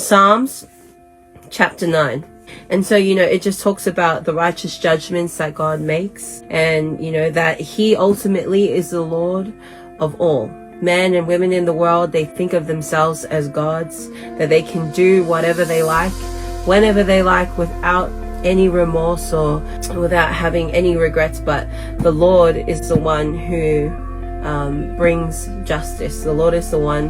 Psalms chapter 9. And so, it just talks about the righteous judgments that God makes, and, that he ultimately is the Lord of all. Men and women in the world, they think of themselves as gods, that they can do whatever they like, whenever they like, without any remorse or without having any regrets. But the Lord is the one who brings justice. The Lord is the one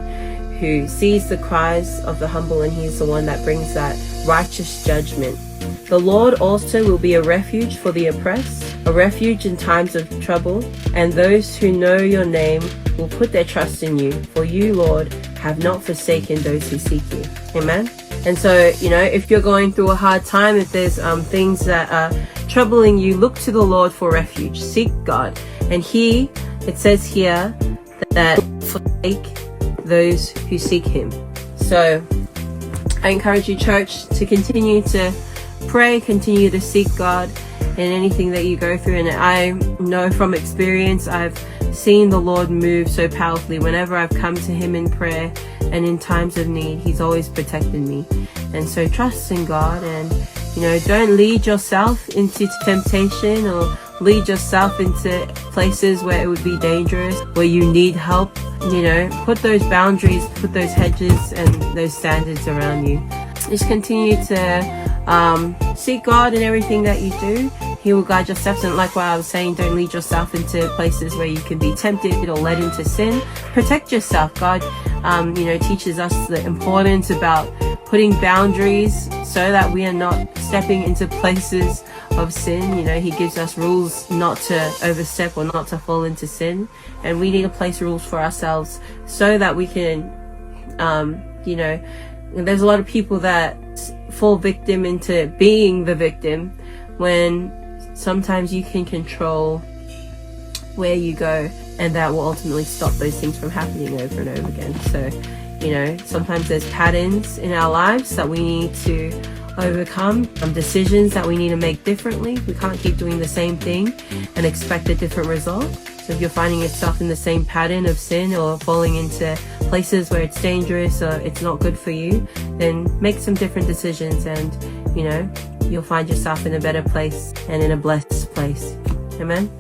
who sees the cries of the humble, and he's the one that brings that righteous judgment. The Lord also will be a refuge for the oppressed, a refuge in times of trouble, and those who know your name will put their trust in you. For you, Lord, have not forsaken those who seek you. Amen. And so, if you're going through a hard time, if there's things that are troubling you, look to the Lord for refuge. Seek God. And it says here that forsake those who seek him. So I encourage you, church, to continue to pray, continue to seek God in anything that you go through. And I know from experience, I've seen the Lord move so powerfully. Whenever I've come to him in prayer and in times of need, he's always protected me. And so trust in God, and don't lead yourself into temptation or lead yourself into places where it would be dangerous, where you need help. Put those boundaries, put those hedges and those standards around you. Just continue to seek God in everything that you do. He will guide your steps. And like what I was saying, don't lead yourself into places where you can be tempted or led into sin. Protect yourself. God, teaches us the importance about putting boundaries so that we are not stepping into places of sin. He gives us rules not to overstep or not to fall into sin. And we need to place rules for ourselves so that we can, there's a lot of people that fall victim into being the victim, when sometimes you can control where you go, and that will ultimately stop those things from happening over and over again. So, sometimes there's patterns in our lives that we need to overcome, decisions that we need to make differently. We can't keep doing the same thing and expect a different result. So if you're finding yourself in the same pattern of sin or falling into places where it's dangerous or it's not good for you, then make some different decisions, and you'll find yourself in a better place and in a blessed place. Amen.